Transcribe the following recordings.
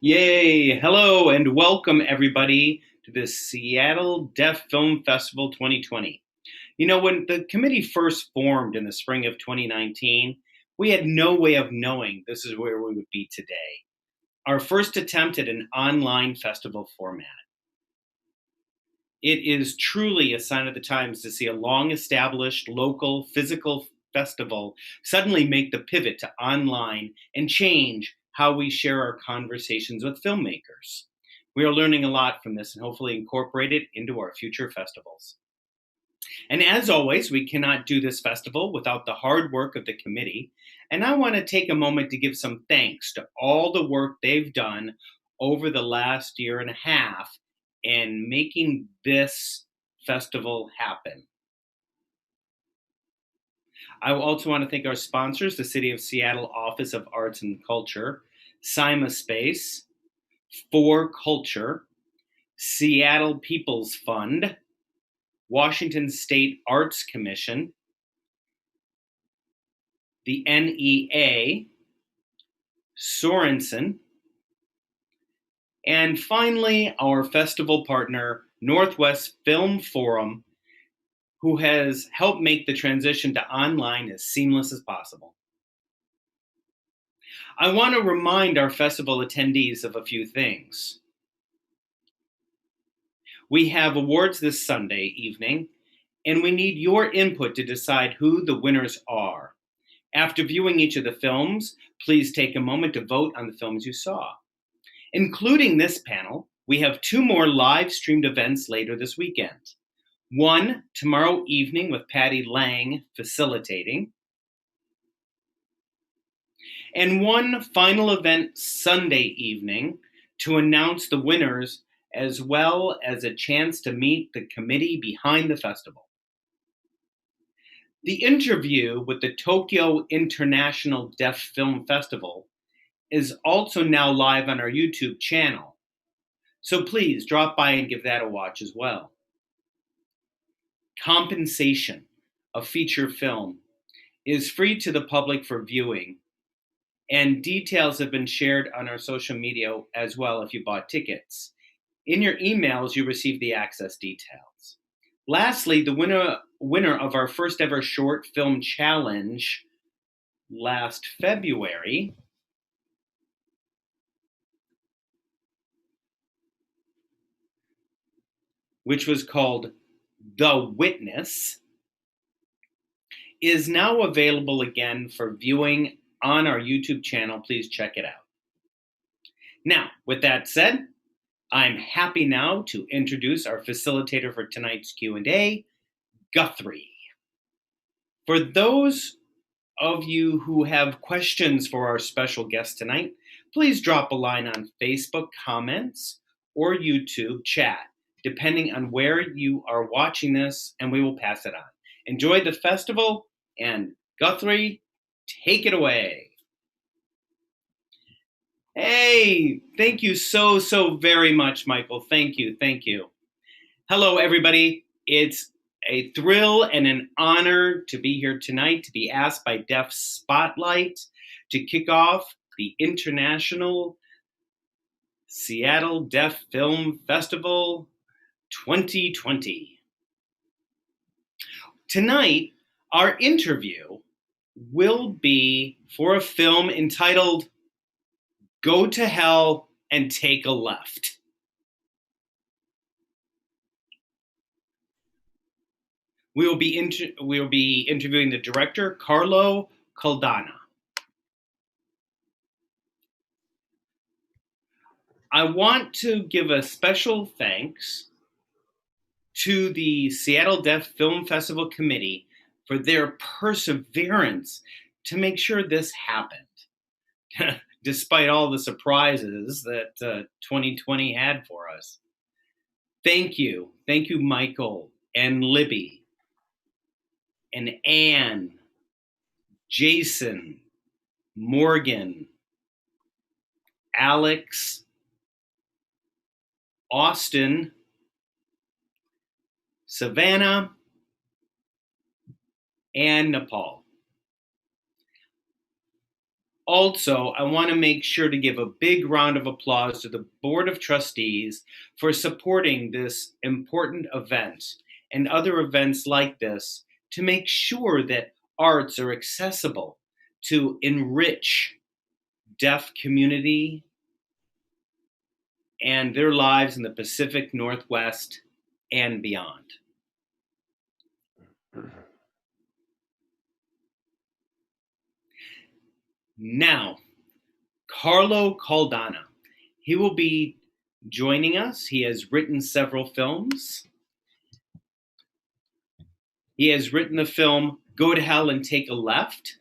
Yay! Hello and welcome everybody to the Seattle Deaf Film Festival 2020. When the committee first formed in the spring of 2019, we had no way of knowing this is where we would be today. Our first attempt at an online festival format. It is truly a sign of the times to see a long established local physical festival suddenly make the pivot to online and change how we share our conversations with filmmakers. We are learning a lot from this and hopefully incorporate it into our future festivals. And as always, we cannot do this festival without the hard work of the committee. And I want to take a moment to give some thanks to all the work they've done over the last year and a half in making this festival happen. I also want to thank our sponsors, the City of Seattle Office of Arts and Culture, Sima Space, For Culture, Seattle People's Fund, Washington State Arts Commission, the NEA, Sorensen, and finally, our festival partner, Northwest Film Forum, who has helped make the transition to online as seamless as possible. I want to remind our festival attendees of a few things. We have awards this Sunday evening, and we need your input to decide who the winners are. After viewing each of the films, please take a moment to vote on the films you saw. Including this panel, we have two more live streamed events later this weekend. One tomorrow evening with Patty Lang facilitating, and one final event Sunday evening to announce the winners as well as a chance to meet the committee behind the festival. The interview with the Tokyo International Deaf Film Festival is also now live on our YouTube channel, so please drop by and give that a watch as well. Compensation, a feature film, is free to the public for viewing, and details have been shared on our social media as well if you bought tickets. In your emails, you receive the access details. Lastly, the winner of our first ever short film challenge last February which was called The Witness, is now available again for viewing on our YouTube channel. Please check it out. Now, with that said, I'm happy now to introduce our facilitator for tonight's Q&A, Guthrie. For those of you who have questions for our special guest tonight, please drop a line on Facebook comments or YouTube chat, depending on where you are watching this, and we will pass it on. Enjoy the festival, and Guthrie, take it away. Hey, thank you so very much, Michael. Thank you. Hello, everybody. It's a thrill and an honor to be here tonight, to be asked by Deaf Spotlight to kick off the International Seattle Deaf Film Festival 2020. Tonight, our interview will be for a film entitled Go to Hell and Take a Left. We will be interviewing the director, Carlo Caldana. I want to give a special thanks to the Seattle Deaf Film Festival Committee for their perseverance to make sure this happened, despite all the surprises that 2020 had for us. Thank you, Michael and Libby and Anne, Jason, Morgan, Alex, Austin, Savannah, and Nepal. Also, I want to make sure to give a big round of applause to the Board of Trustees for supporting this important event and other events like this to make sure that arts are accessible to enrich deaf community and their lives in the Pacific Northwest and beyond. Now, Carlo Caldana. He will be joining us. He has written several films. He has written the film Go to Hell and Take a Left,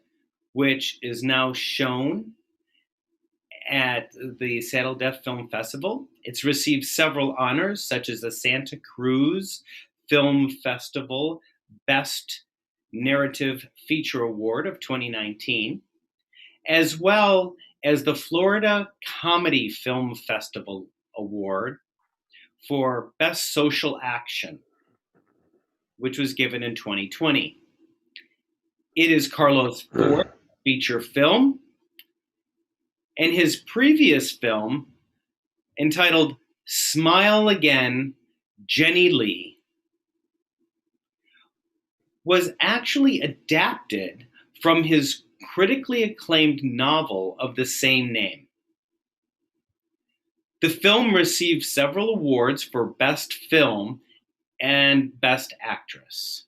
which is now shown at the Seattle Deaf Film Festival. It's received several honors, such as the Santa Cruz Film Festival Best Narrative Feature Award of 2019, as well as the Florida Comedy Film Festival Award for Best Social Action, which was given in 2020. It is Carlo's fourth feature film, and his previous film, entitled Smile Again, Jenny Lee, was actually adapted from his critically acclaimed novel of the same name. The film received several awards for Best Film and Best Actress.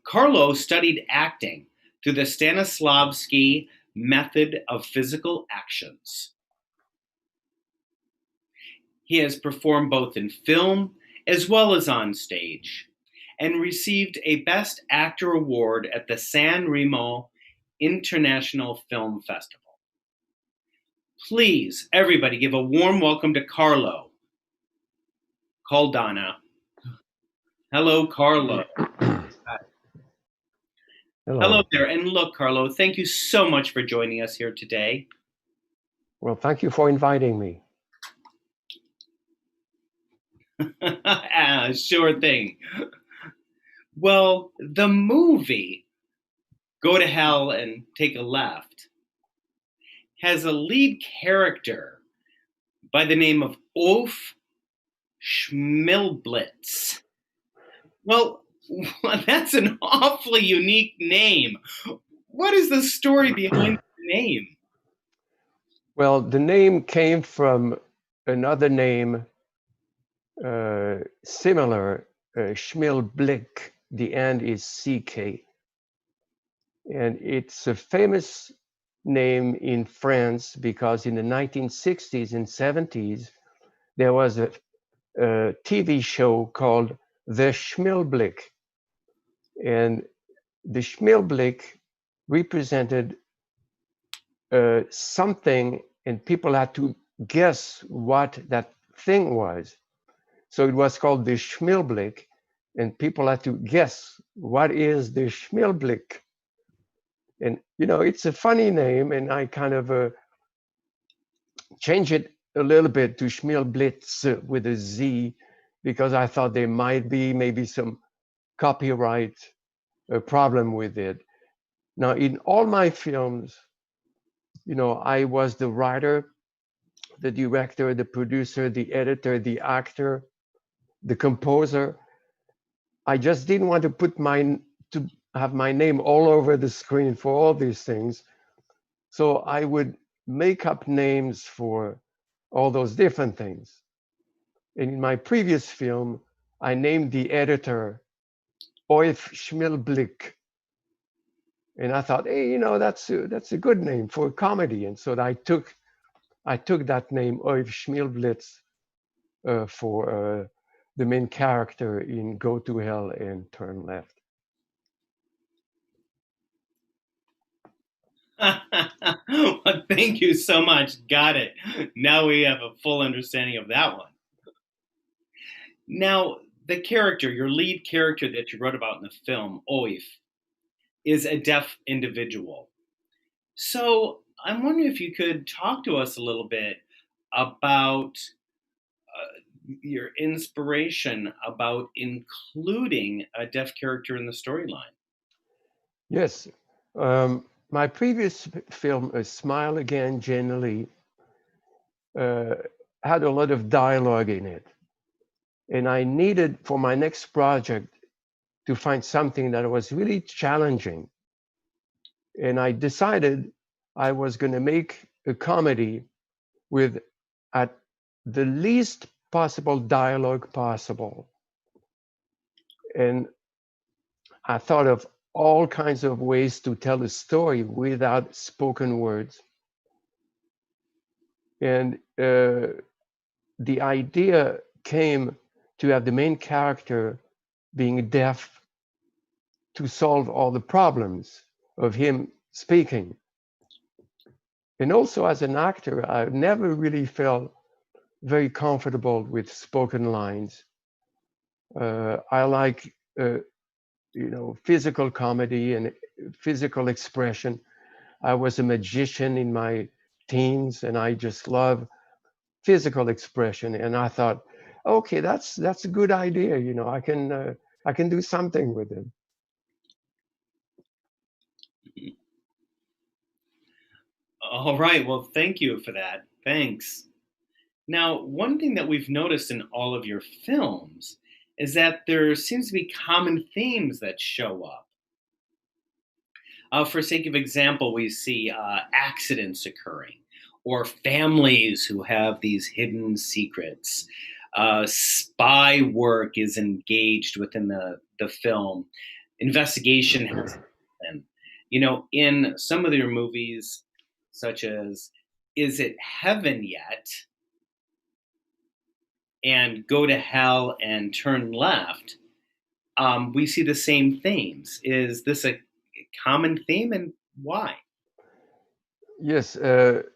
Carlo studied acting through the Stanislavski method of physical actions. He has performed both in film as well as on stage, and received a Best Actor award at the San Remo International Film Festival. Please, everybody, give a warm welcome to Carlo Caldana. Hello, Carlo. Hello there. And look, Carlo, thank you so much for joining us here today. Well, thank you for inviting me. Sure thing. Well, the movie Go to Hell and Take a Left has a lead character by the name of Ulf Schmilblitz. Well, that's an awfully unique name. What is the story behind the name? Well, the name came from another name similar, Schmilblick. The end is CK. And it's a famous name in France because in the 1960s and 70s, there was a TV show called The Schmilblick. And the Schmilblick represented something, and people had to guess what that thing was. So it was called the Schmilblick, and people had to guess what is the Schmilblick. And you know, it's a funny name, and I kind of changed it a little bit to Schmilblitz with a Z, because I thought there might be maybe some copyright problem with it. Now, in all my films, you know, I was the writer, the director, the producer, the editor, the actor, the composer. I just didn't want to have my name all over the screen for all these things. So I would make up names for all those different things. And in my previous film, I named the editor Oif Schmilblick. And I thought, hey, you know, that's a good name for a comedy. And so I took that name, Oif Schmilblitz, for the main character in Go to Hell and Turn Left. Well, thank you so much. Got it. Now we have a full understanding of that one. Now, the character, your lead character that you wrote about in the film, Oif, is a deaf individual. So I'm wondering if you could talk to us a little bit about your inspiration about including a deaf character in the storyline. Yes. my previous film, A Smile Again, generally uh, had a lot of dialogue in it. And I needed for my next project to find something that was really challenging. And I decided I was going to make a comedy with at the least possible dialogue possible. And I thought of all kinds of ways to tell a story without spoken words. And the idea came to have the main character being deaf to solve all the problems of him speaking. And also, as an actor, I never really felt very comfortable with spoken lines. I like, physical comedy and physical expression. I was a magician in my teens, and I just love physical expression. And I thought, okay, that's a good idea. I can do something with it. All right. Well, thank you for that. Thanks. Now, one thing that we've noticed in all of your films is that there seems to be common themes that show up. For sake of example, we see accidents occurring, or families who have these hidden secrets. Spy work is engaged within the film. Investigation has been. In some of your movies, such as Is It Heaven Yet? And Go to Hell and Turn Left, we see the same themes. Is this a common theme, and why? Yes,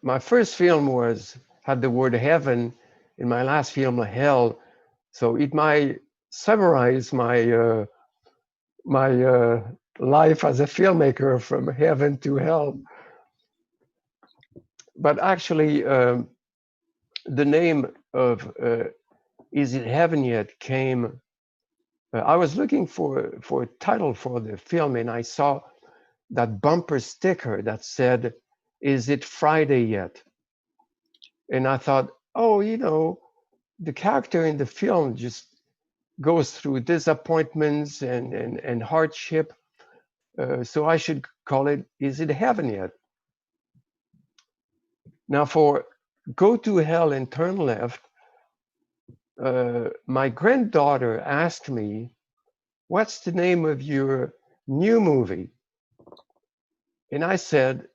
my first film was had the word heaven, in my last film hell, so it might summarize my life as a filmmaker from heaven to hell. But actually, the name of Is It Heaven Yet came. I was looking for a title for the film, and I saw that bumper sticker that said, "Is it Friday yet?" And I thought, oh, the character in the film just goes through disappointments and hardship. So I should call it, Is It Heaven Yet? Now, for Go to Hell and Turn Left, my granddaughter asked me, what's the name of your new movie? And I said,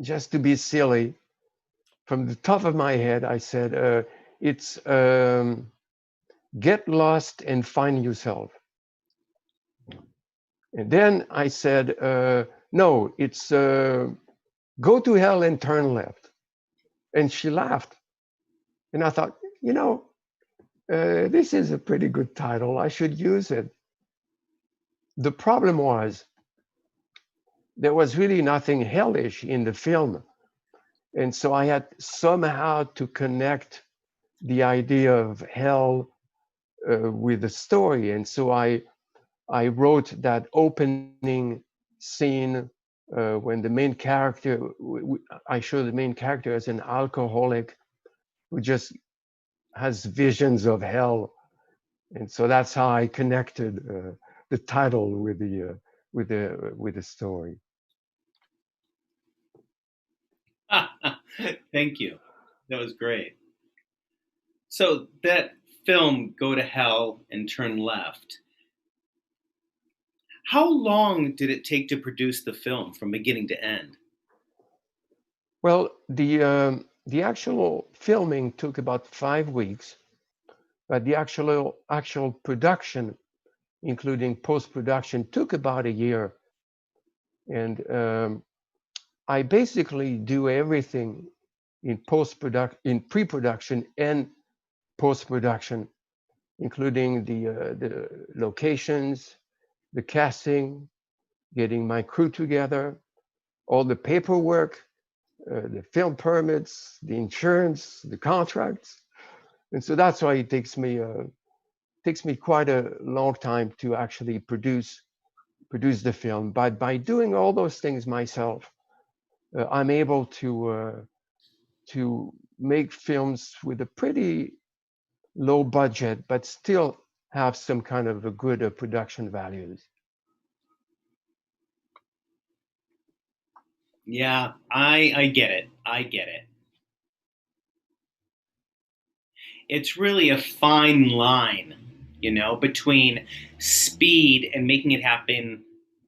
just to be silly, from the top of my head, I said, it's Get Lost and Find Yourself. And then I said, no, it's Go to Hell and Turn Left. And she laughed. And I thought, this is a pretty good title. I should use it. The problem was there was really nothing hellish in the film. And so I had somehow to connect the idea of hell with the story. And so I wrote that opening scene when the main character, I show the main character as an alcoholic who just has visions of hell. And so that's how I connected the title with the story. Thank you. That was great. So that film, Go to Hell and Turn Left, how long did it take to produce the film from beginning to end? Well, the actual filming took about 5 weeks, but the actual production, including post production, took about a year. And I basically do everything in in pre-production and post-production, including the locations, the casting, getting my crew together, all the paperwork, the film permits, the insurance, the contracts. And so that's why it takes me quite a long time to actually produce the film. But by doing all those things myself, I'm able to make films with a pretty low budget, but still have some kind of a good production values. Yeah, I get it. I get it. It's really a fine line, between speed and making it happen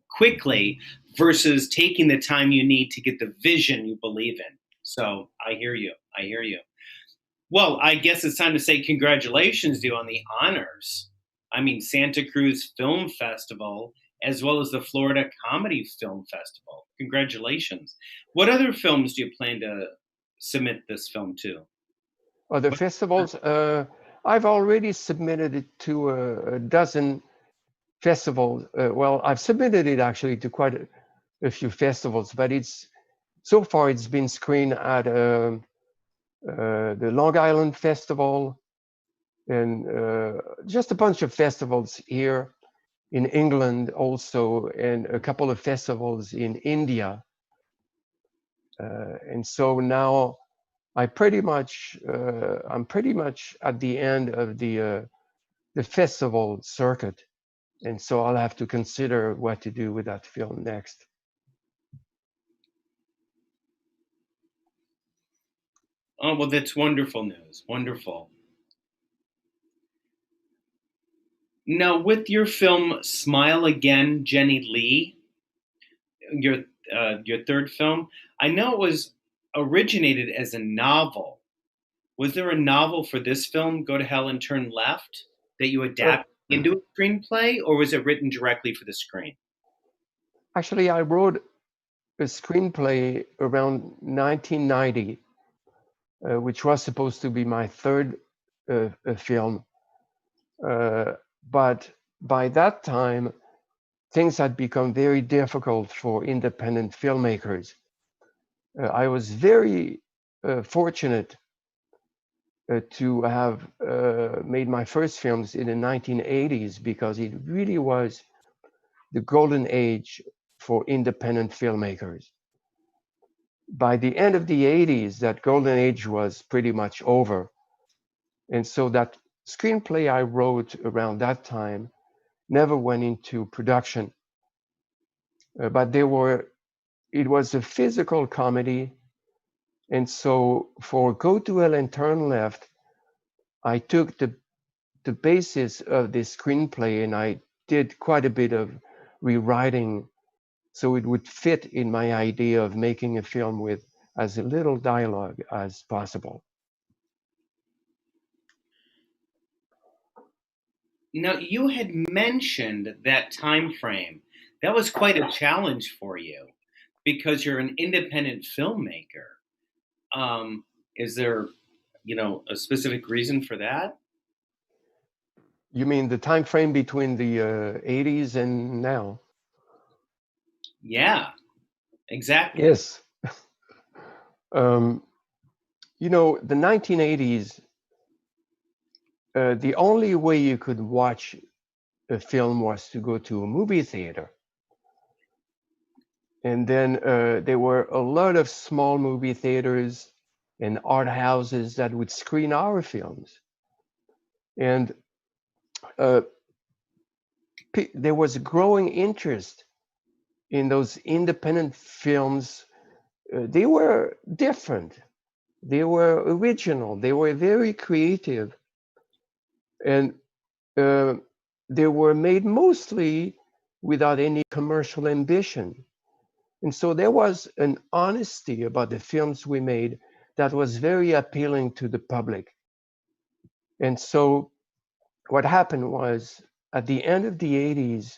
quickly versus taking the time you need to get the vision you believe in. So I hear you. I hear you. Well, I guess it's time to say congratulations to you on the honors. I mean, Santa Cruz Film Festival, as well as the Florida Comedy Film Festival. Congratulations. What other films do you plan to submit this film to? Other festivals, I've already submitted it to a dozen festivals. Well, I've submitted it actually to quite a few festivals, but so far it's been screened at the Long Island Festival and just a bunch of festivals here in England also, and a couple of festivals in India. And so now I'm pretty much at the end of the festival circuit, and so I'll have to consider what to do with that film next. Oh, well, that's wonderful news. Wonderful. Now, with your film Smile Again, Jenny Lee, your third film, I know it was originated as a novel. Was there a novel for this film, Go to Hell and Turn Left, that you Uh, adapted into a screenplay, or was it written directly for the screen? Actually, I wrote a screenplay around 1990, which was supposed to be my third film. Uh, but by that time, things had become very difficult for independent filmmakers. I was very fortunate to have made my first films in the 1980s because it really was the golden age for independent filmmakers. By the end of the 80s, that golden age was pretty much over. And so that screenplay I wrote around that time never went into production. But it was a physical comedy. And so for Go to Hell and Turn Left, I took the basis of this screenplay and I did quite a bit of rewriting so it would fit in my idea of making a film with as little dialogue as possible. Now, you had mentioned that time frame. That was quite a challenge for you because you're an independent filmmaker. Is there, a specific reason for that? You mean the time frame between the 80s and now? Yeah, exactly. Yes. Um, the 1980s, the only way you could watch a film was to go to a movie theater. And then there were a lot of small movie theaters and art houses that would screen our films. And uh, there was a growing interest in those independent films. They were different, they were original, they were very creative, and uh, they were made mostly without any commercial ambition. And so there was an honesty about the films we made that was very appealing to the public. And so what happened was at the end of the 80s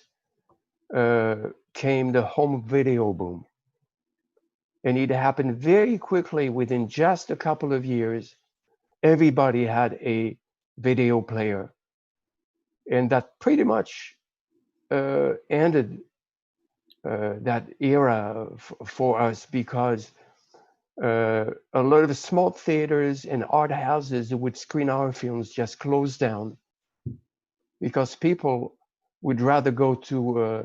came the home video boom. And it happened very quickly within just a couple of years. Everybody had a video player. And that pretty much ended that era for us because a lot of small theaters and art houses that would screen our films just closed down because people would rather go to a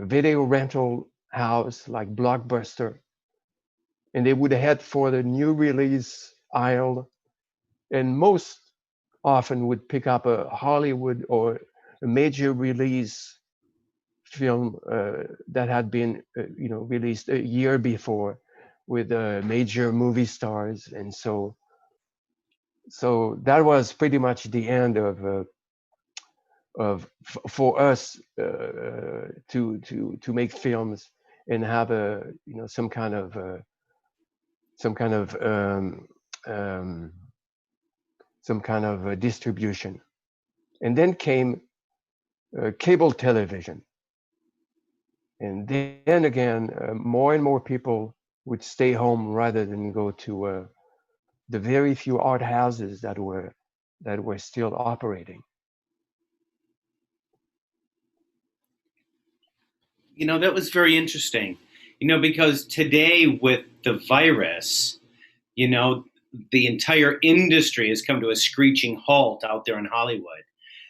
video rental house like Blockbuster and they would head for the new release aisle, and most often would pick up a Hollywood or a major release film that had been released a year before with major movie stars. And so that was pretty much the end of for us to make films and have a some kind of some kind of um, some kind of distribution. And then came cable television. And then again, more and more people would stay home rather than go to the very few art houses that were still operating. That was very interesting. Because today with the virus, you know, the entire industry has come to a screeching halt out there in Hollywood.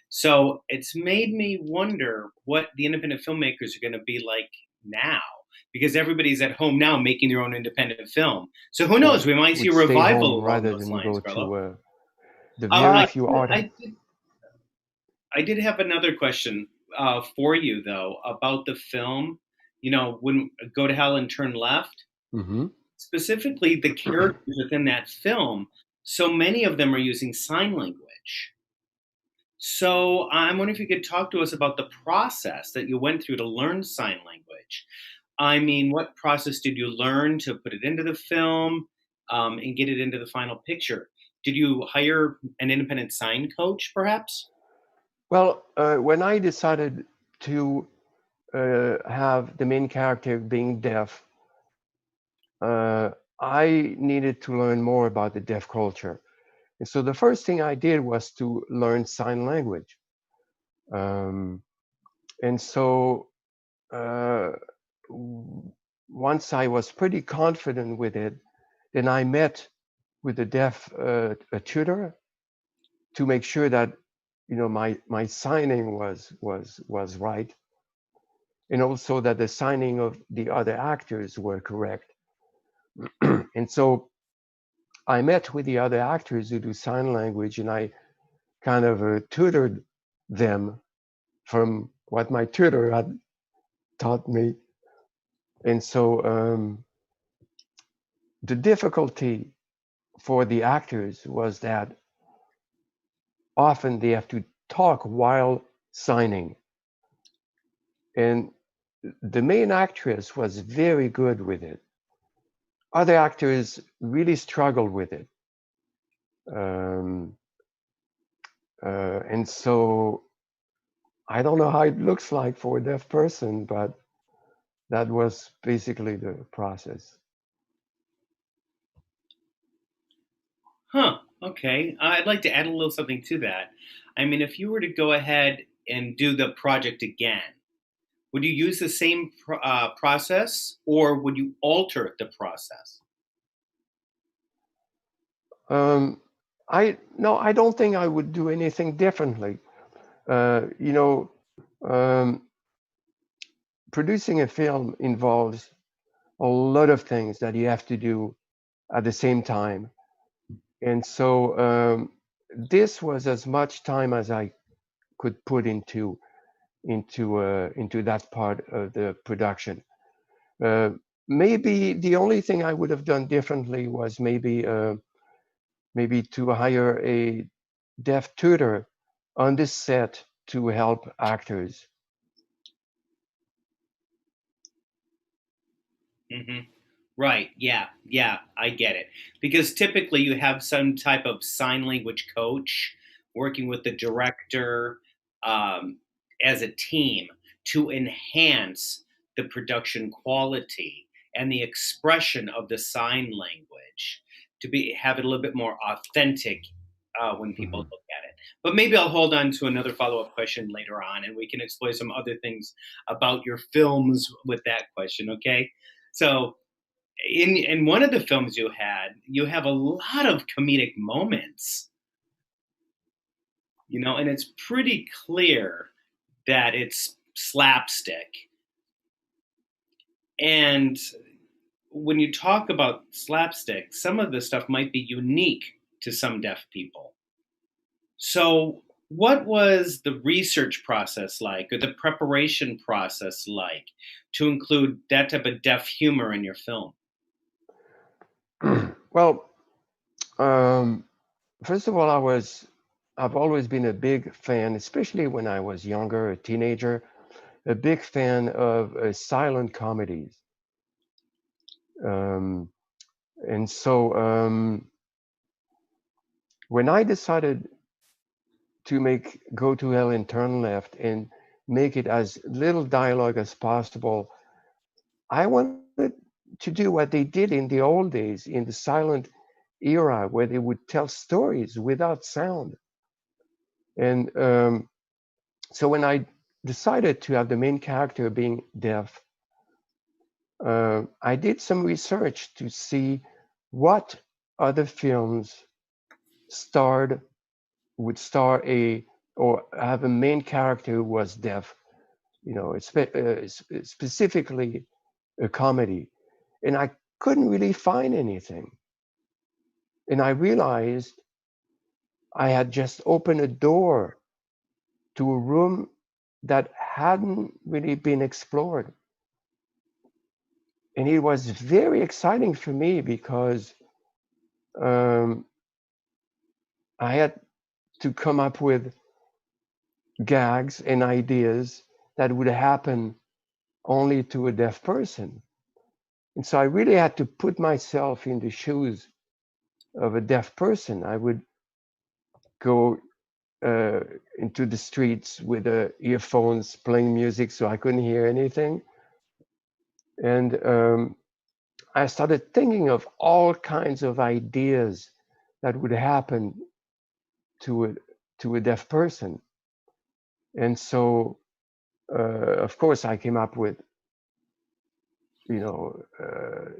So it's made me wonder what the independent filmmakers are going to be like now, because everybody's at home now making their own independent film. So who knows? We might see Would a stay revival home along rather those than lines, go Carlo. to the All very right. few art. I did have another question for you, though, about the film. When Go to Hell and Turn Left, Mm-hmm. specifically the characters within that film, so many of them are using sign language. So I'm wondering if you could talk to us about the process that you went through to learn sign language. I mean, what process did you learn to put it into the film and get it into the final picture? Did you hire an independent sign coach, perhaps? Well, when I decided to have the main character being deaf, I needed to learn more about the deaf culture. And so the first thing I did was to learn sign language. Um, and so uh, once I was pretty confident with it, then I met with a deaf a tutor to make sure that my signing was right, and also that the signing of the other actors were correct. And so I met with the other actors who do sign language, and I kind of tutored them from what my tutor had taught me. And so the difficulty for the actors was that often they have to talk while signing. And the main actress was very good with it. Other actors really struggled with it. Um, and so I don't know how it looks like for a deaf person, but that was basically the process. Huh. Okay. I'd like to add a little something to that. I mean, if you were to go ahead and do the project again, would you use the same process or would you alter the process? Um, I don't think I would do anything differently. Uh, you know, um, Producing a film involves a lot of things that you have to do at the same time. And so this was as much time as I could put into that part of the production. Uh, Maybe the only thing I would have done differently was maybe to hire a deaf tutor on the set to help actors. Hmm. Right. Yeah. Yeah. I get it. Because typically you have some type of sign language coach working with the director um, as a team to enhance the production quality and the expression of the sign language to have it a little bit more authentic when people Mhm. look at it. But maybe I'll hold on to another follow up question later on and we can explore some other things about your films with that question. Okay. So, in one of the films you have a lot of comedic moments, and it's pretty clear that it's slapstick. And when you talk about slapstick, some of the stuff might be unique to some deaf people. So, what was the research process like, or the preparation process like, to include that type of deaf humor in your film? Well, um, first of all, I've always been a big fan, especially when I was younger, a teenager, a big fan of silent comedies. Um, and so when I decided to make Go to Hell and Turn Left and make it as little dialogue as possible, I wanted to do what they did in the old days, in the silent era, where they would tell stories without sound. And so when I decided to have the main character being deaf, I did some research to see what other films starred would star a or have a main character who was deaf. You know, specifically a comedy, and I couldn't really find anything. And I realized I had just opened a door to a room that hadn't really been explored. And it was very exciting for me because um, I had to come up with gags and ideas that would happen only to a deaf person. And so I really had to put myself in the shoes of a deaf person. I would go uh, into the streets with earphones playing music so I couldn't hear anything. And I started thinking of all kinds of ideas that would happen to a deaf person. And so, of course, I came up with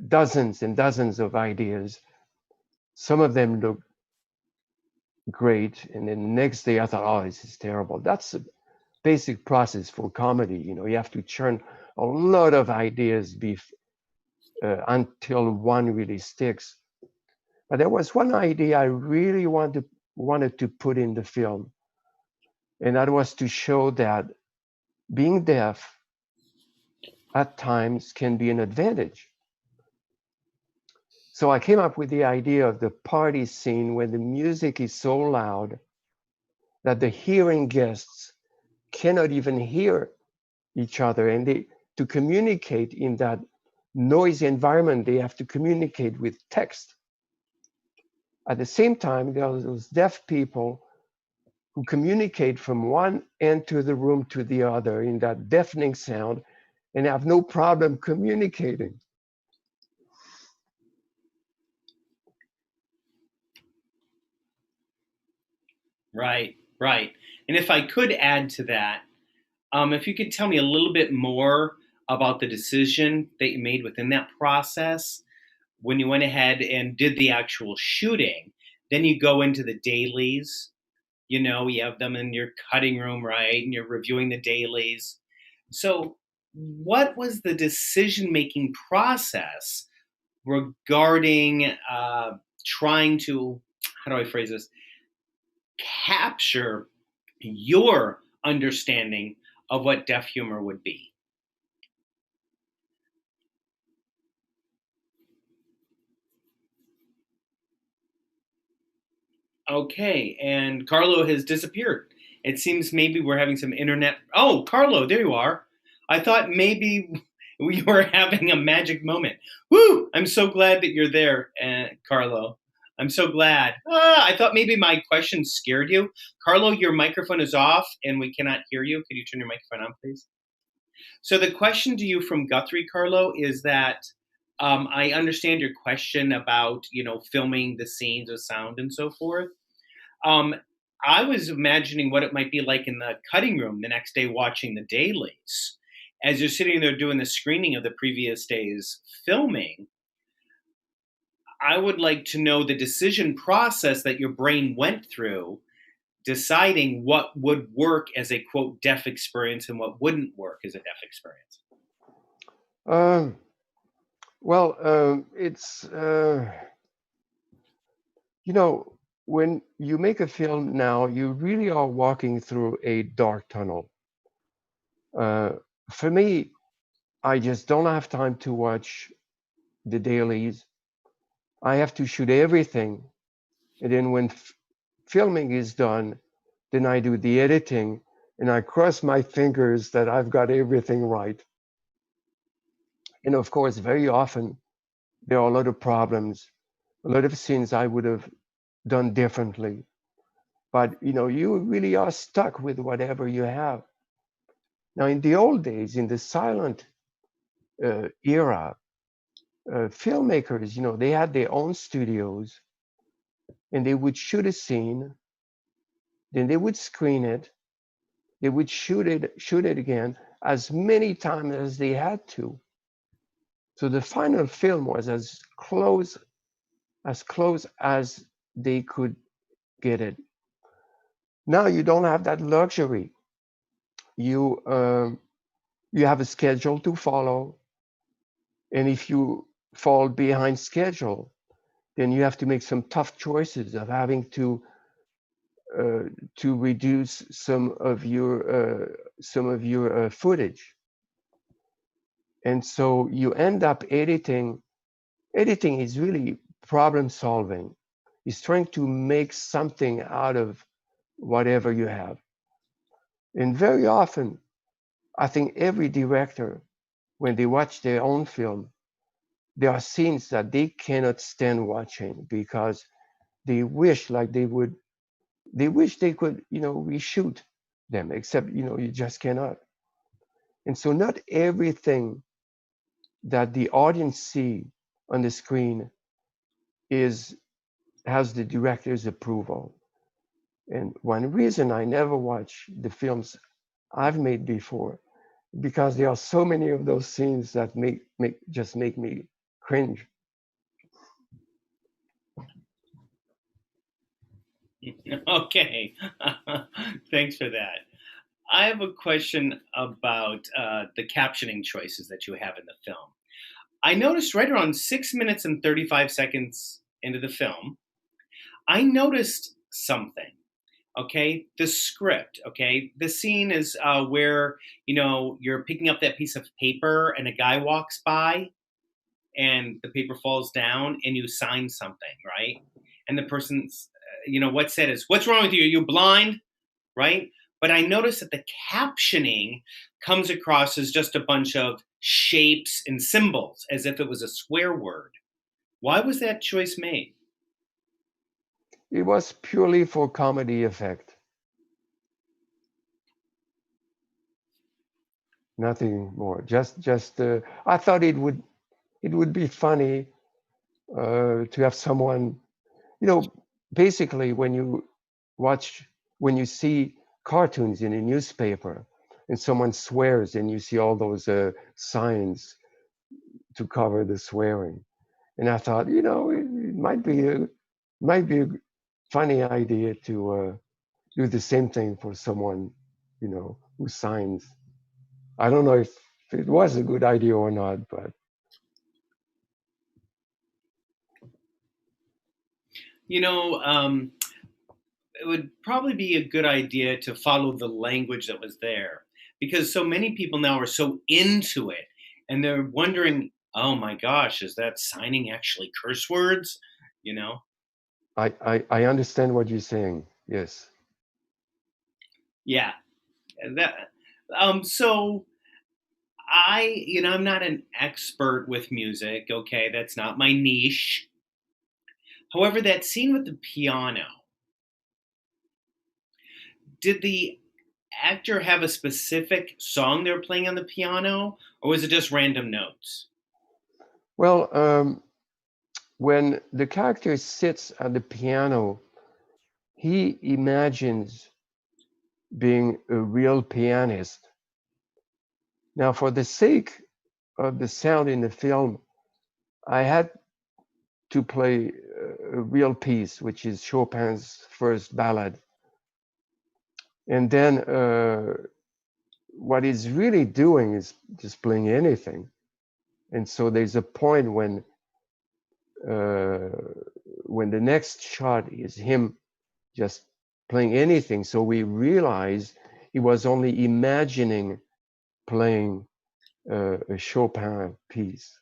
dozens and dozens of ideas. Some of them looked great, and then the next day I thought, oh, this is terrible. That's a basic process for comedy. You know, you have to churn a lot of ideas until one really sticks. But there was one idea I really wanted to put in the film, and that was to show that being deaf at times can be an advantage. So I came up with the idea of the party scene where the music is so loud that the hearing guests cannot even hear each other, and to communicate in that noisy environment, they have to communicate with text. At the same time, there are those deaf people who communicate from one end to the room to the other in that deafening sound and have no problem communicating. Right, right. And if I could add to that, if you could tell me a little bit more about the decision that you made within that process when you went ahead and did the actual shooting, then you go into the dailies. You know, you have them in your cutting room, right? And you're reviewing the dailies. So, what was the decision making process regarding trying to, how do I phrase this, capture your understanding of what deaf humor would be? Okay, and Carlo has disappeared. It seems maybe we're having some internet. Oh, Carlo, there you are. I thought maybe we were having a magic moment. Woo! I'm so glad that you're there, Carlo. I'm so glad. I thought maybe my question scared you. Carlo, your microphone is off and we cannot hear you. Could you turn your microphone on, please? So the question to you from Guthrie, Carlo, is that I understand your question about filming the scenes of sound and so forth. Um, I was imagining what it might be like in the cutting room the next day watching the dailies. As you're sitting there doing the screening of the previous day's filming, I would like to know the decision process that your brain went through deciding what would work as a quote deaf experience and what wouldn't work as a deaf experience. Um, Well, it's you know, when you make a film now, you really are walking through a dark tunnel. Uh, for me, I just don't have time to watch the dailies. I have to shoot everything, and then when filming is done, then I do the editing, and I cross my fingers that I've got everything right. And of course, very often there are a lot of problems, a lot of scenes I would have done differently. But you really are stuck with whatever you have. Now, in the old days, in the silent era, filmmakers, they had their own studios, and they would shoot a scene, then they would screen it, they would shoot it again as many times as they had to. So the final film was as close as they could get it. Now you don't have that luxury. You have a schedule to follow, and if you fall behind schedule, then you have to make some tough choices of having uh, to reduce some of your footage, and so you end up editing. Editing is really problem solving. It's trying to make something out of whatever you have. And very often, I think every director, when they watch their own film, there are scenes that they cannot stand watching because they wish like they wish they could, reshoot them, except, you just cannot. And so not everything that the audience see on the screen is has the director's approval. And one reason I never watch the films I've made before, because there are so many of those scenes that make me cringe. Okay. Thanks for that. I have a question about the captioning choices that you have in the film. I noticed right around 6 minutes and 35 seconds into the film, I noticed something. Okay, the script. Okay, the scene is where you're picking up that piece of paper and a guy walks by and the paper falls down and you sign something, right? And the person's, what's said is, "What's wrong with you? Are you blind?" Right? But I noticed that the captioning comes across as just a bunch of shapes and symbols, as if it was a swear word. Why was that choice made? It was purely for comedy effect, nothing more. Just I thought it would be funny to have someone, you know, basically watch when you see cartoons in a newspaper and someone swears and you see all those signs to cover the swearing. And I thought, it might be a funny idea to do the same thing for someone, who signs. I don't know if it was a good idea or not, but You know, it would probably be a good idea to follow the language that was there because so many people now are so into it and they're wondering, oh my gosh, is that signing actually curse words? You know? I understand what you're saying. Yes. Yeah. That so I'm not an expert with music, okay? That's not my niche. However, that scene with the piano, did the actor have a specific song they were playing on the piano, or was it just random notes? Well, when the character sits at the piano, he imagines being a real pianist. Now, for the sake of the sound in the film, I had to play a real piece, which is Chopin's first ballad. And then what he's really doing is just playing anything. And so there's a point uh, when the next shot is him just playing anything. So we realize he was only imagining playing a Chopin piece.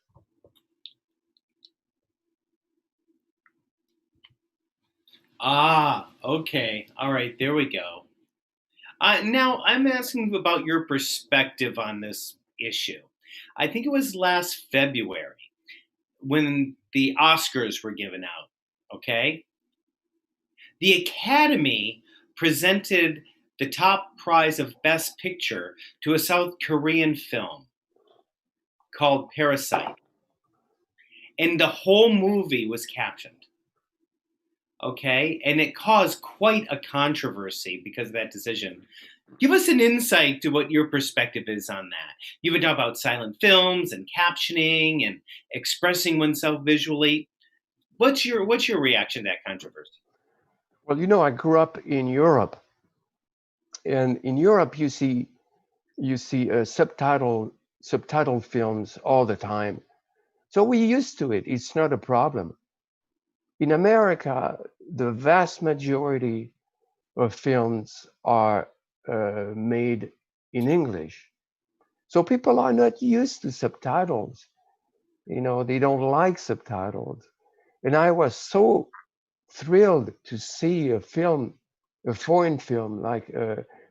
Ah, okay. All right, there we go. Now, I'm asking about your perspective on this issue. I think it was last February when the Oscars were given out, okay? The Academy presented the top prize of Best Picture to a South Korean film called Parasite. And the whole movie was captioned. Okay. And it caused quite a controversy because of that decision. Give us an insight to what your perspective is on that. You've been talking about silent films and captioning and expressing oneself visually. What's your reaction to that controversy? Well, I grew up in Europe, and in Europe you see subtitle films all the time. So we're used to it. It's not a problem. In America, the vast majority of films are made in English. So people are not used to subtitles. They don't like subtitles. And I was so thrilled to see a foreign film, like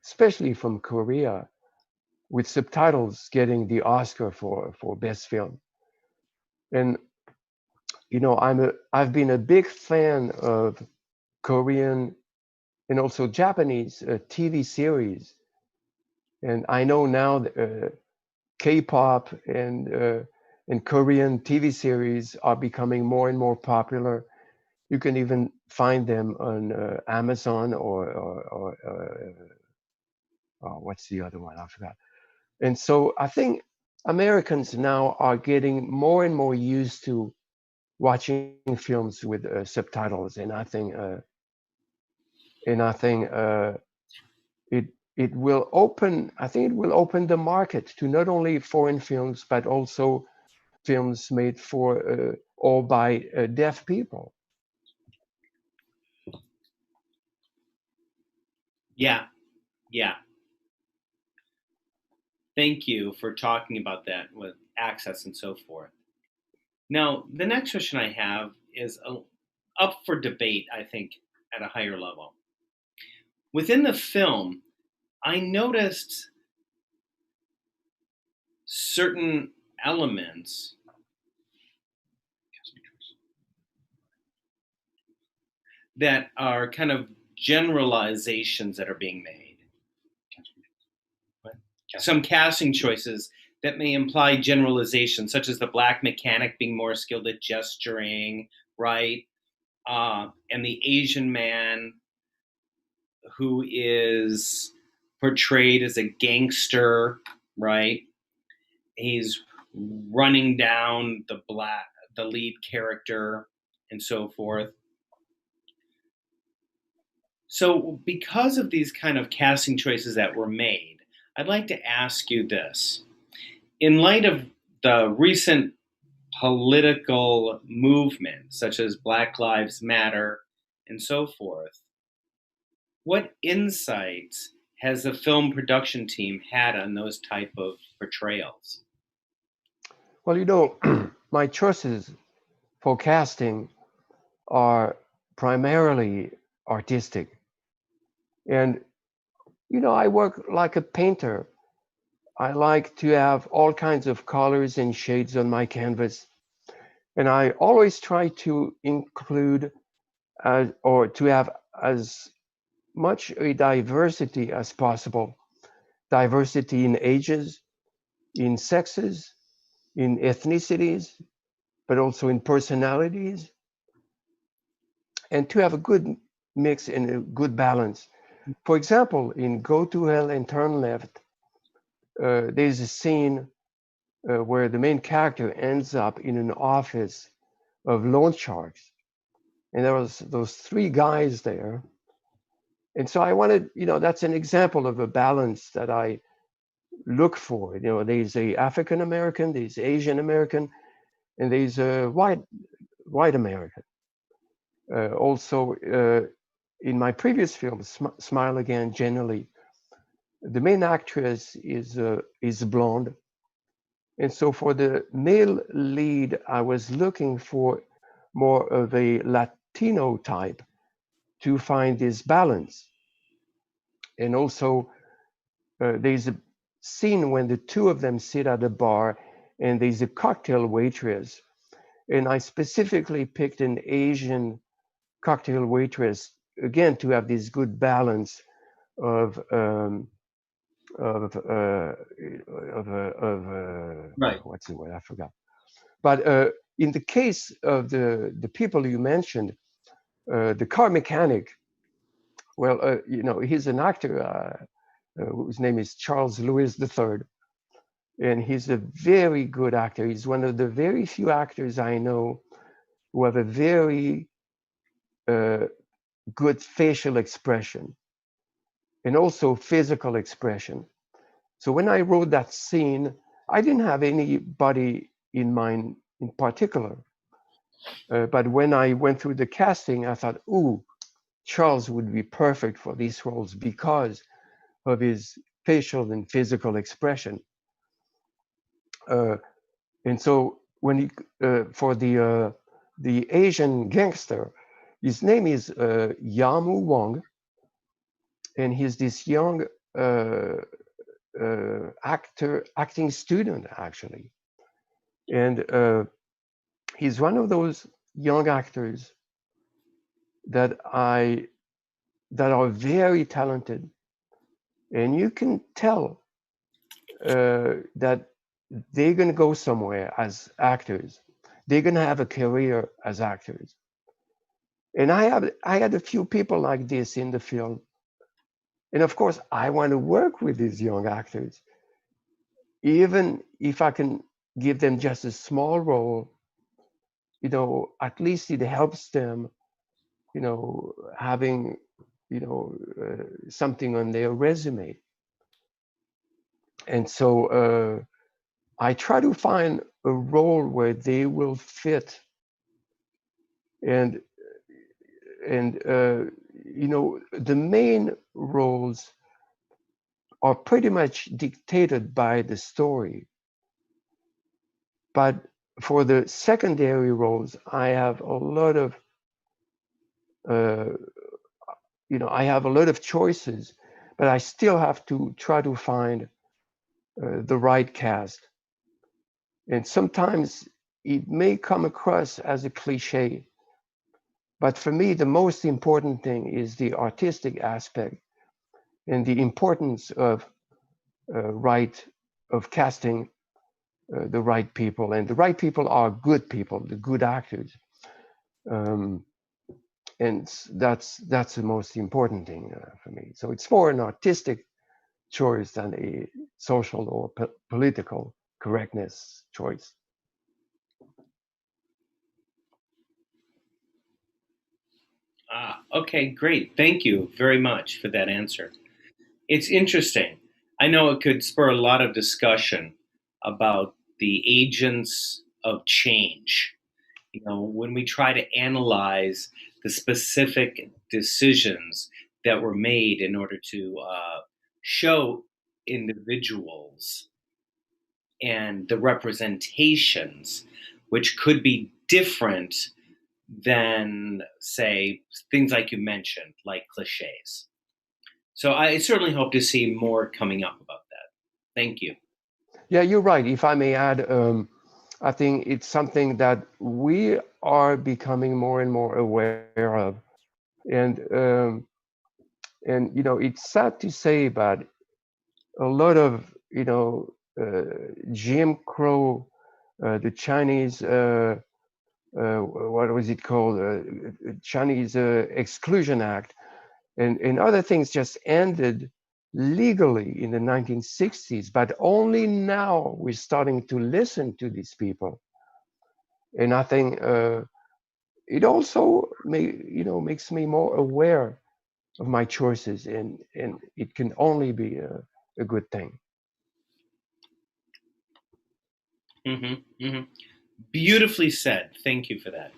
especially from Korea, with subtitles getting the Oscar for best film. And I've been a big fan of Korean and also Japanese TV series, and I know now that, K-pop and Korean TV series are becoming more and more popular. You can even find them on Amazon or what's the other one? I forgot. And so I think Americans now are getting more and more used to watching films with subtitles, and I think it it will open. I think it will open the market to not only foreign films but also films made for or by deaf people. Yeah, yeah. Thank you for talking about that with access and so forth. Now, the next question I have is up for debate, I think, at a higher level. Within the film, I noticed certain elements that are kind of generalizations that are being made. Some casting choices that may imply generalization, such as the black mechanic being more skilled at gesturing, right? And the Asian man who is portrayed as a gangster, right? He's running down the lead character and so forth. So because of these kind of casting choices that were made, I'd like to ask you this. In light of the recent political movement such as Black Lives Matter and so forth, what insights has the film production team had on those type of portrayals? Well, my choices for casting are primarily artistic, and I work like a painter. I like to have all kinds of colors and shades on my canvas, and I always try to include or to have as much a diversity as possible. Diversity in ages, in sexes, in ethnicities, but also in personalities, and to have a good mix and a good balance. For example, in Go to Hell and Turn Left, there's a scene where the main character ends up in an office of loan sharks, and there was those three guys there. And so I wanted, that's an example of a balance that I look for. There's a African American, there's Asian American, and there's a white American. Also, in my previous film, Smile Again, generally, the main actress is blonde, and so for the male lead, I was looking for more of a Latino type to find this balance. And also, there's a scene when the two of them sit at a bar, and there's a cocktail waitress, and I specifically picked an Asian cocktail waitress again to have this good balance of of uh, Right. what's the word? I forgot. But in the case of the people you mentioned, the car mechanic, well, he's an actor whose name is Charles Louis III, and he's a very good actor. He's one of the very few actors I know who have a very uh, good facial expression and also physical expression. So when I wrote that scene, I didn't have anybody in mind in particular. But when I went through the casting, I thought, ooh, Charles would be perfect for these roles because of his facial and physical expression. Uh, and so when he for the Asian gangster, his name is Yamu Wong, and he's this young uh, acting student actually, and he's one of those young actors that I that are very talented, and you can tell that they're going to go somewhere as actors. They're going to have a career as actors. And I had a few people like this in the film. And of course, I want to work with these young actors, even if I can give them just a small role. At least it helps them, having, something on their resume. And so I try to find a role where they will fit, and the main roles are pretty much dictated by the story. But for the secondary roles, I have a lot of uh, I have a lot of choices, but I still have to try to find the right cast. And sometimes it may come across as a cliche, but for me, the most important thing is the artistic aspect and the importance of right of casting the right people, and the right people are good people, the good actors, um, and that's the most important thing for me. So it's more an artistic choice than a social or political correctness choice. Okay, great. Thank you very much for that answer. It's interesting. I know it could spur a lot of discussion about the agents of change. When we try to analyze the specific decisions that were made in order to show individuals and the representations, which could be different than, say, things like you mentioned, like cliches. So I certainly hope to see more coming up about that. Thank you. Yeah, you're right. If I may add, I think it's something that we are becoming more and more aware of, and it's sad to say, but a lot of Jim Crow, the Chinese, what was it called, Chinese Exclusion Act, and other things just ended legally in the 1960s, but only now we're starting to listen to these people. And I think it also makes me more aware of my choices, and it can only be a good thing. Mm-hmm. Mm-hmm. Beautifully said. Thank you for that.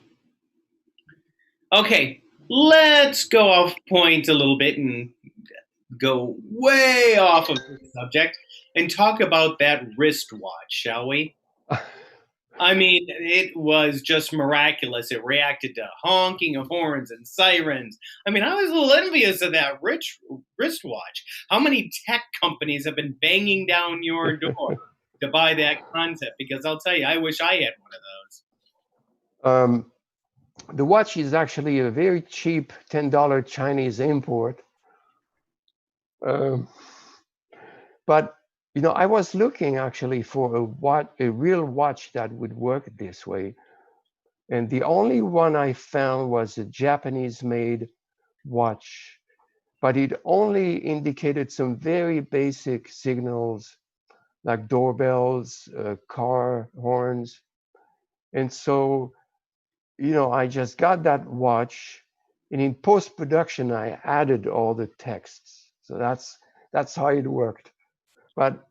Okay, let's go off point a little bit and go way off of the subject and talk about that wristwatch, shall we? I mean, it was just miraculous. It reacted to honking of horns and sirens. I mean, I was a little envious of that rich wristwatch. How many tech companies have been banging down your door to buy that concept? Because I'll tell you, I wish I had one of those. um, the watch is actually a very cheap $10 Chinese import. Um, but I was looking actually for a real watch that would work this way, and the only one I found was a Japanese-made watch, but it only indicated some very basic signals like doorbells, car horns, and so I just got that watch, and in post-production, I added all the texts. So that's how it worked. But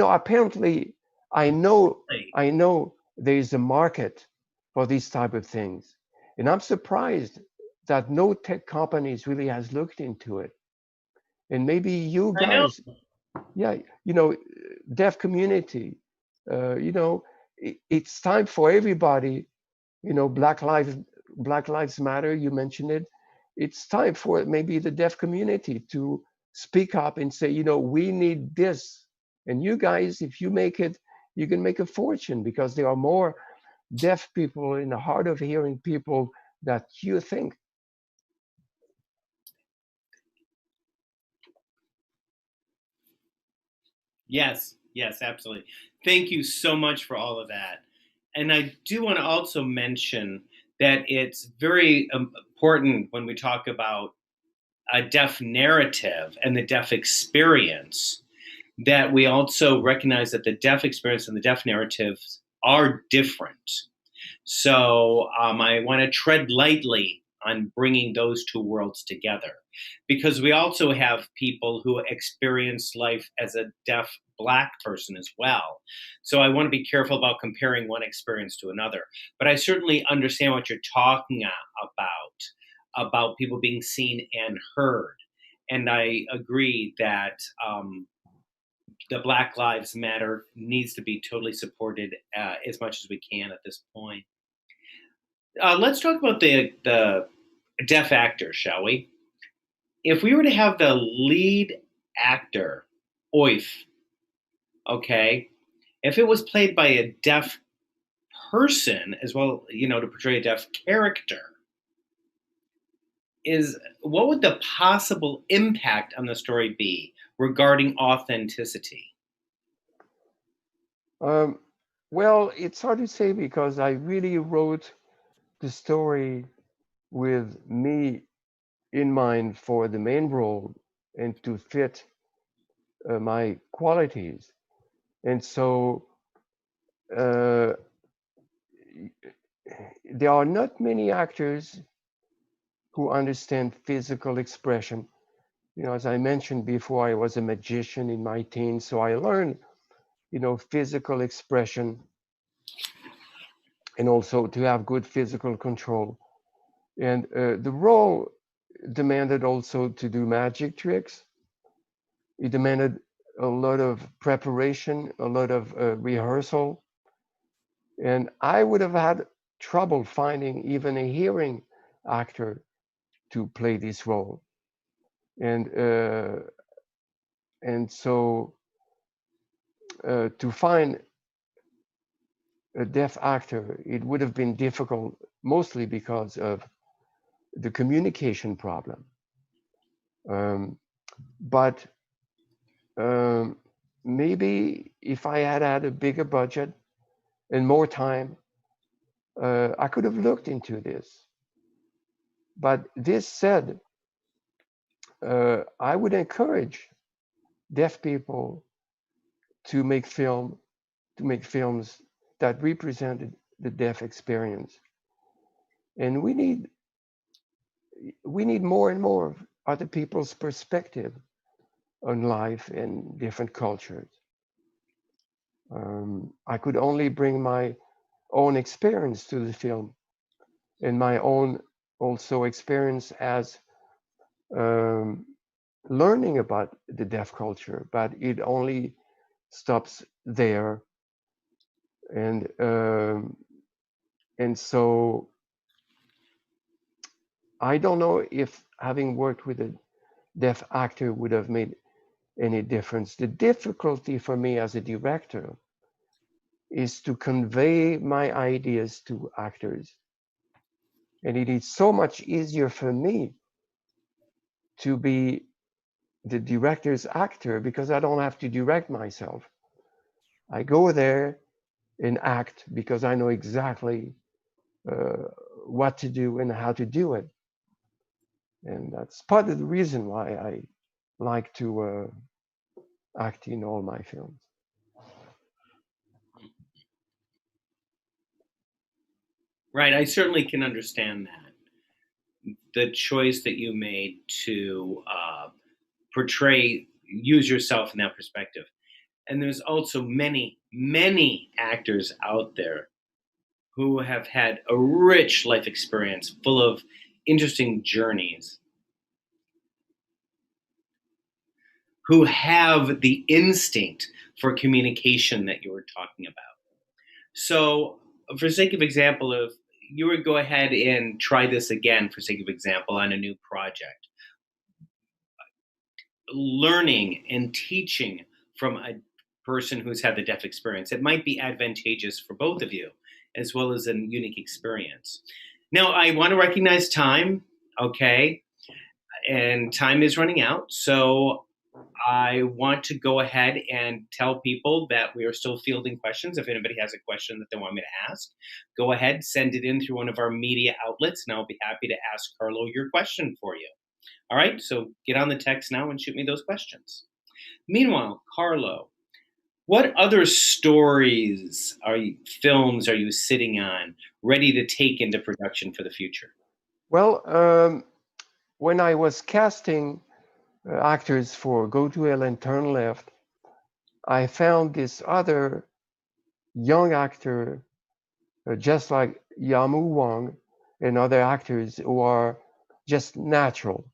apparently, I know Like, I know there is a market for these type of things, and I'm surprised that no tech companies really has looked into it. And maybe you I know. guys, yeah, deaf community, it's time for everybody. Black lives matter, you mentioned it. It's time for maybe the deaf community to speak up and say, we need this. And you guys, if you make it, you can make a fortune, because there are more deaf people in the hard of hearing people that you think. Yes, yes, absolutely. Thank you so much for all of that. And I do want to also mention that it's very important when we talk about a deaf narrative and the deaf experience that we also recognize that the deaf experience and the deaf narratives are different. So I want to tread lightly on bringing those two worlds together because we also have people who experience life as a deaf Black person as well. So I want to be careful about comparing one experience to another. But I certainly understand what you're talking about people being seen and heard. And I agree that the Black Lives Matter needs to be totally supported as much as we can at this point. Let's talk about the deaf actor, shall we? If we were to have the lead actor, Oif, okay, if it was played by a deaf person as well, to portray a deaf character, is what would the possible impact on the story be regarding authenticity? Um, well, it's hard to say because I really wrote the story with me in mind for the main role and to fit my qualities. And so uh, there are not many actors who understand physical expression. As I mentioned before, I was a magician in my teens, so I learned, physical expression and also to have good physical control. And the role demanded also to do magic tricks. It demanded a lot of preparation, a lot of rehearsal. And I would have had trouble finding even a hearing actor to play this role. And so to find a deaf actor, it would have been difficult, mostly because of the communication problem. Um, but um, maybe if I had had a bigger budget and more time, I could have looked into this. But this said, I would encourage deaf people to make films that represented the deaf experience. And we need more and more of other people's perspective on life and different cultures. I could only bring my own experience to the film and my own also experience as um, learning about the deaf culture, but it only stops there. And and so I don't know if having worked with a deaf actor would have made any difference. The difficulty for me as a director is to convey my ideas to actors. And it is so much easier for me to be the director's actor because I don't have to direct myself. I go there and act because I know exactly uh, what to do and how to do it. And that's part of the reason why I like to act in all my films. Right. I certainly can understand that. The choice that you made to use yourself in that perspective. And there's also many, many actors out there who have had a rich life experience full of interesting journeys, who have the instinct for communication that you were talking about. So, for sake of example, if you would go ahead and try this again, for sake of example, on a new project, learning and teaching from a person who's had the deaf experience, it might be advantageous for both of you, as well as a unique experience. Now, I want to recognize time, okay? And time is running out. So I want to go ahead and tell people that we are still fielding questions. If anybody has a question that they want me to ask, go ahead, send it in through one of our media outlets, and I'll be happy to ask Carlo your question for you. All right, so get on the text now and shoot me those questions. Meanwhile, Carlo, what other films are you sitting on, ready to take into production for the future? Well, when I was casting actors for Go to Hell and Turn Left, I found this other young actor, just like Yamu Wang and other actors who are just natural.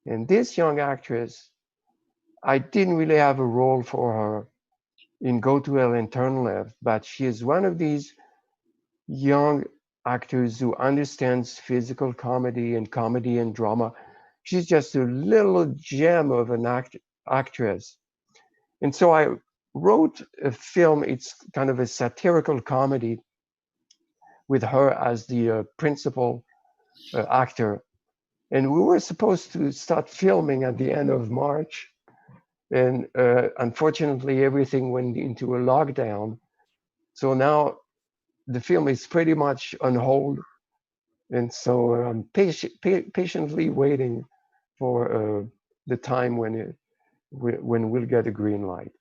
And this young actress, I didn't really have a role for her in Go to Hell and Turn Left, but she is one of these young actors who understands physical comedy and drama. She's just a little gem of an actress. And so I wrote a film. It's kind of a satirical comedy with her as the principal actor. And we were supposed to start filming at the end of March. And unfortunately, everything went into a lockdown. So now the film is pretty much on hold. And so I'm patiently waiting for the time when we'll get a green light.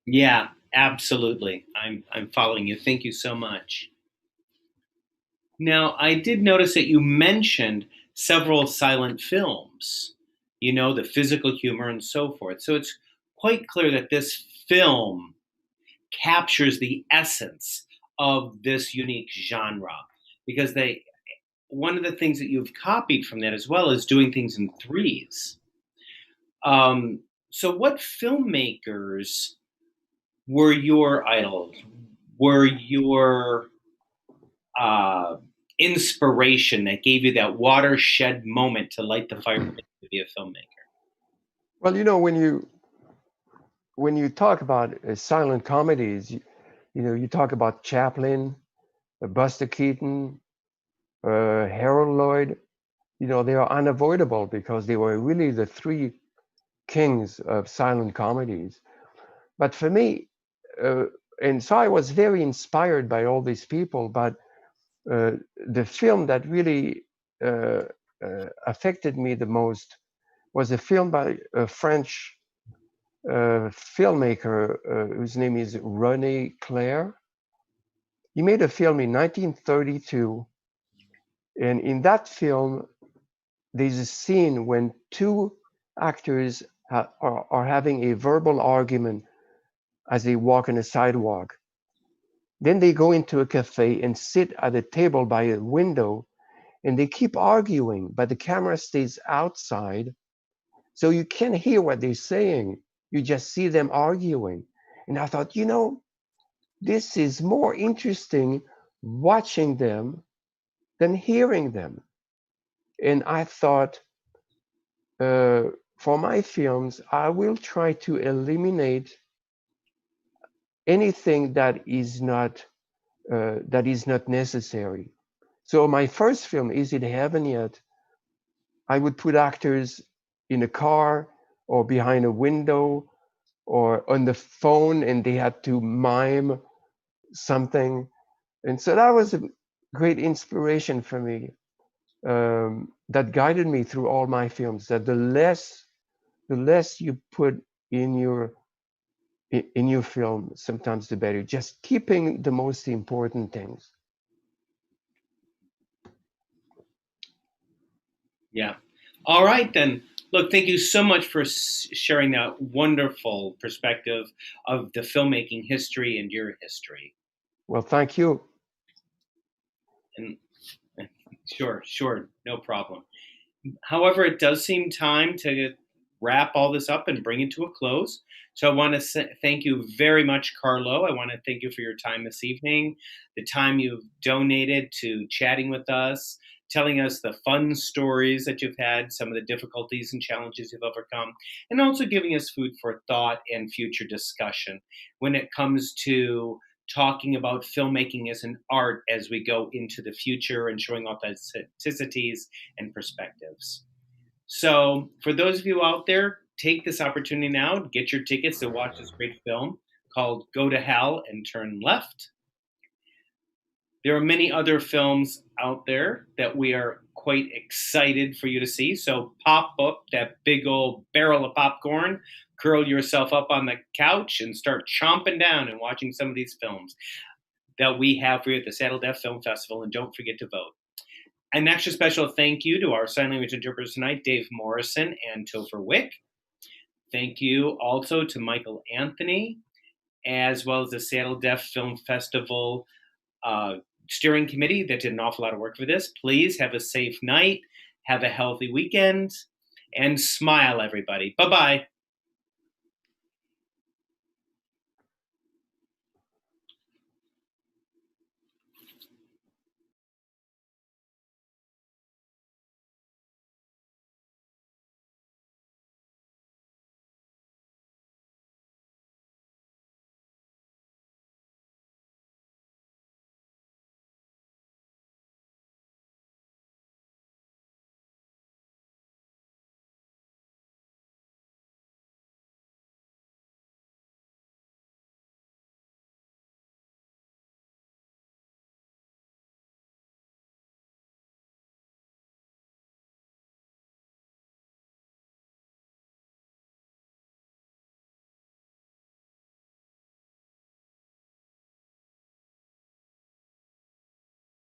Yeah, absolutely. I'm following you. Thank you so much. Now, I did notice that you mentioned several silent films, the physical humor and so forth. So it's quite clear that this film captures the essence of this unique genre because one of the things that you've copied from that as well is doing things in threes. Um, so, what filmmakers were your idols? Were your uh, inspiration that gave you that watershed moment to light the fire to be a filmmaker? Well, when you talk about silent comedies, you talk about Chaplin, Buster Keaton, Harold Lloyd. They are unavoidable because they were really the three kings of silent comedies. But for me, uh, and so I was very inspired by all these people. But the film that really affected me the most was a film by a French filmmaker whose name is René Clair. He made a film in 1932, and in that film, there's a scene when two actors are having a verbal argument as they walk on a sidewalk. Then they go into a cafe and sit at a table by a window and they keep arguing, but the camera stays outside. So you can't hear what they're saying. You just see them arguing. And I thought, this is more interesting watching them than hearing them. And I thought, for my films, I will try to eliminate anything that is not necessary. So my first film, Is It Heaven Yet? I would put actors in a car or behind a window or on the phone, and they had to mime something. And so that was a great inspiration for me, that guided me through all my films. That the less you put in your film, sometimes the better. Just keeping the most important things. Yeah. All right, then. Look, thank you so much for sharing that wonderful perspective of the filmmaking history and your history. Well, thank you. And sure, no problem. However, it does seem time to wrap all this up and bring it to a close. So I want to thank you very much, Carlo. I want to thank you for your time this evening, the time you've donated to chatting with us, telling us the fun stories that you've had, some of the difficulties and challenges you've overcome, and also giving us food for thought and future discussion when it comes to talking about filmmaking as an art as we go into the future and showing authenticities and perspectives. So, for those of you out there, take this opportunity now to get your tickets to watch this great film called Go to Hell and Turn Left. There are many other films out there that we are quite excited for you to see. So, pop up that big old barrel of popcorn, curl yourself up on the couch, and start chomping down and watching some of these films that we have for you at the Saddle Deaf Film Festival. And don't forget to vote. An extra special thank you to our sign language interpreters tonight, Dave Morrison and Topher Wick. Thank you also to Michael Anthony, as well as the Seattle Deaf Film Festival steering committee that did an awful lot of work for this. Please have a safe night, have a healthy weekend, and smile, everybody. Bye-bye.